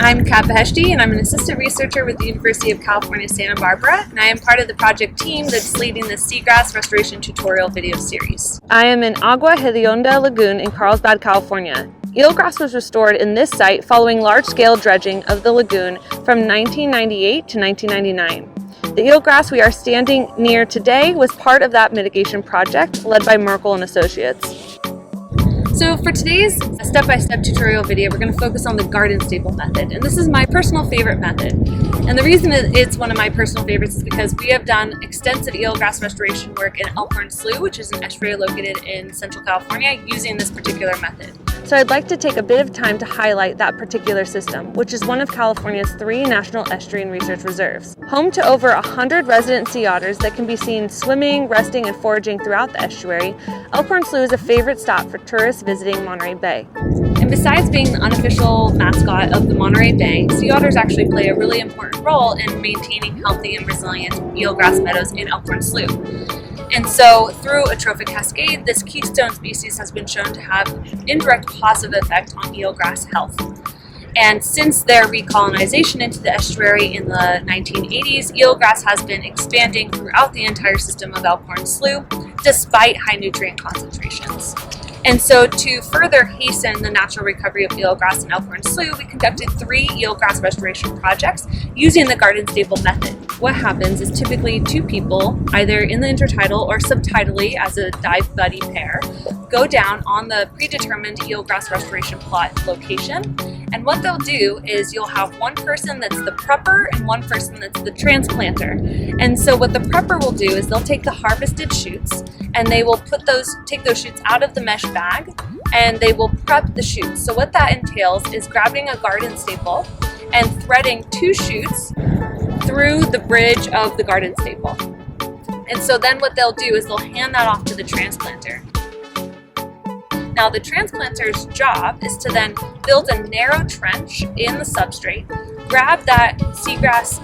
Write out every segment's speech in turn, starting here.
I'm Kat Beheshti, and I'm an assistant researcher with the University of California, Santa Barbara, and I am part of the project team that's leading the Seagrass Restoration tutorial video series. I am in Agua Hedionda Lagoon in Carlsbad, California. Eelgrass was restored in this site following large-scale dredging of the lagoon from 1998 to 1999. The eelgrass we are standing near today was part of that mitigation project led by Merkel and Associates. So for today's step-by-step tutorial video, we're going to focus on the garden staple method, and this is my personal favorite method. And the reason it's one of my personal favorites is because we have done extensive eelgrass restoration work in Elkhorn Slough, which is an estuary located in Central California, using this particular method. So I'd like to take a bit of time to highlight that particular system, which is one of California's 3 national estuary and research reserves. Home to over 100 resident sea otters that can be seen swimming, resting, and foraging throughout the estuary, Elkhorn Slough is a favorite stop for tourists visiting Monterey Bay. And besides being the unofficial mascot of the Monterey Bay, sea otters actually play a really important role in maintaining healthy and resilient eelgrass meadows in Elkhorn Slough. And so, through a trophic cascade, this keystone species has been shown to have indirect positive effect on eelgrass health. And since their recolonization into the estuary in the 1980s, eelgrass has been expanding throughout the entire system of Elkhorn Slough, despite high nutrient concentrations. And so, to further hasten the natural recovery of eelgrass in Elkhorn Slough, we conducted 3 eelgrass restoration projects using the garden staple method. What happens is typically 2 people, either in the intertidal or subtidally as a dive buddy pair, go down on the predetermined eelgrass restoration plot location. And what they'll do is you'll have one person that's the prepper and one person that's the transplanter. And so what the prepper will do is they'll take the harvested shoots and they will take those shoots out of the mesh bag and they will prep the shoots. So what that entails is grabbing a garden staple and threading 2 shoots through the bridge of the garden staple. And so then what they'll do is they'll hand that off to the transplanter. Now the transplanter's job is to then build a narrow trench in the substrate, grab that seagrass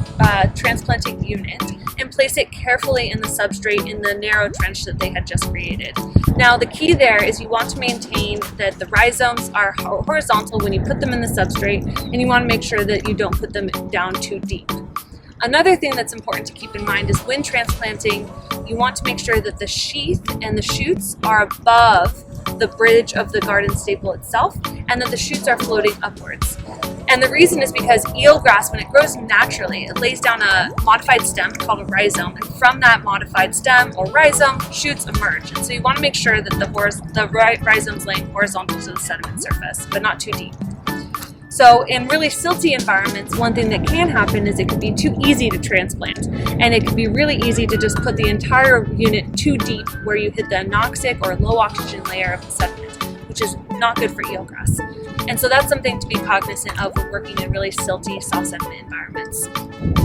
transplanting unit, and place it carefully in the substrate in the narrow trench that they had just created. Now the key there is you want to maintain that the rhizomes are horizontal when you put them in the substrate, and you want to make sure that you don't put them down too deep. Another thing that's important to keep in mind is when transplanting, you want to make sure that the sheath and the shoots are above the bridge of the garden staple itself, and that the shoots are floating upwards. And the reason is because eelgrass, when it grows naturally, it lays down a modified stem called a rhizome, and from that modified stem or rhizome, shoots emerge. And so you want to make sure that the rhizome's laying horizontal to the sediment surface, but not too deep. So in really silty environments, one thing that can happen is it can be too easy to transplant, and it can be really easy to just put the entire unit too deep where you hit the anoxic or low oxygen layer of the sediment, which is not good for eelgrass. And so that's something to be cognizant of when working in really silty, soft sediment environments.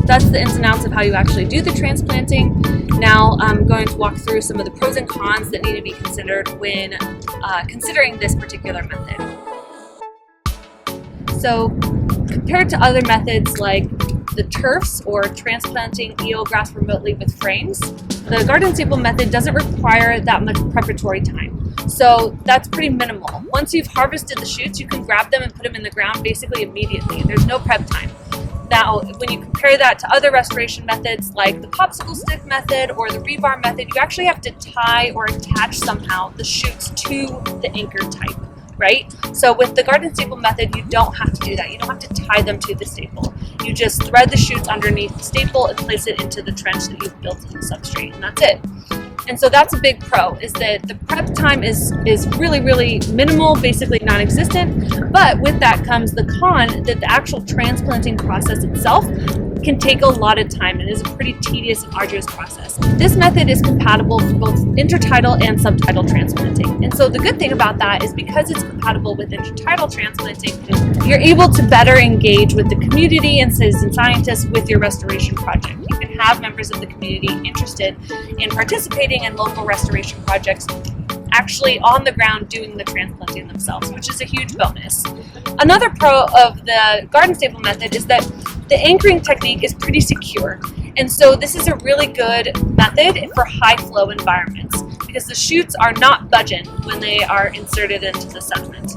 That's the ins and outs of how you actually do the transplanting. Now I'm going to walk through some of the pros and cons that need to be considered when considering this particular method. So compared to other methods like the turfs or transplanting eelgrass remotely with frames, the garden staple method doesn't require that much preparatory time. So that's pretty minimal. Once you've harvested the shoots, you can grab them and put them in the ground basically immediately. There's no prep time. Now, when you compare that to other restoration methods like the popsicle stick method or the rebar method, you actually have to tie or attach somehow the shoots to the anchor type. Right? So with the garden staple method, you don't have to do that. You don't have to tie them to the staple. You just thread the shoots underneath the staple and place it into the trench that you've built in the substrate, and that's it. And so that's a big pro, is that the prep time is really, really minimal, basically non-existent. But with that comes the con that the actual transplanting process itself can take a lot of time and is a pretty tedious and arduous process. This method is compatible for both intertidal and subtidal transplanting. And so the good thing about that is because it's compatible with intertidal transplanting, you're able to better engage with the community and citizen scientists with your restoration project. You can have members of the community interested in participating in local restoration projects actually on the ground doing the transplanting themselves, which is a huge bonus. Another pro of the garden staple method is that the anchoring technique is pretty secure. And so this is a really good method for high flow environments because the shoots are not budging when they are inserted into the sediment.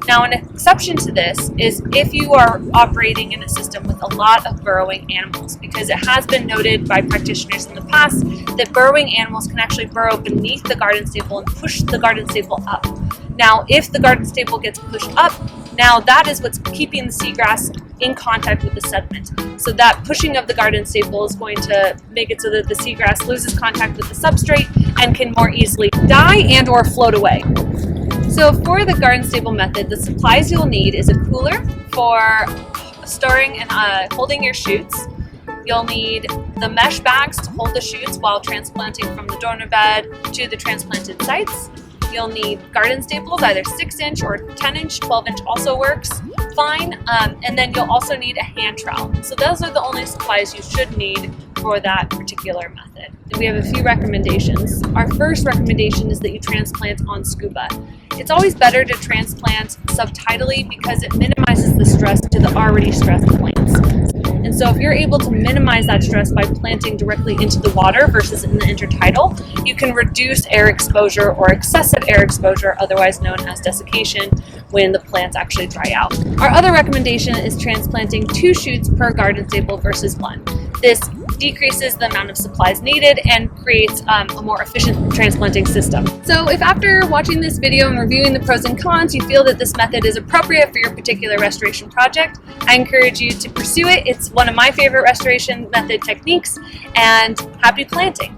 Now, an exception to this is if you are operating in a system with a lot of burrowing animals, because it has been noted by practitioners in the past that burrowing animals can actually burrow beneath the garden staple and push the garden staple up. Now, if the garden staple gets pushed up, now that is what's keeping the seagrass in contact with the sediment. So that pushing of the garden staple is going to make it so that the seagrass loses contact with the substrate and can more easily die and or float away. So for the garden staple method, the supplies you'll need is a cooler for storing and holding your shoots. You'll need the mesh bags to hold the shoots while transplanting from the donor bed to the transplanted sites. You'll need garden staples, either 6-inch or 10-inch, 12-inch also works fine. And then you'll also need a hand trowel. So those are the only supplies you should need for that particular method. And we have a few recommendations. Our first recommendation is that you transplant on scuba. It's always better to transplant subtidally because it minimizes the stress to the already stressed plants. And so if you're able to minimize that stress by planting directly into the water versus in the intertidal, you can reduce air exposure or excessive air exposure, otherwise known as desiccation, when the plants actually dry out. Our other recommendation is transplanting 2 shoots per garden staple versus 1. This decreases the amount of supplies needed and creates a more efficient transplanting system. So if after watching this video and reviewing the pros and cons, you feel that this method is appropriate for your particular restoration project, I encourage you to pursue it. It's one of my favorite restoration method techniques, and happy planting.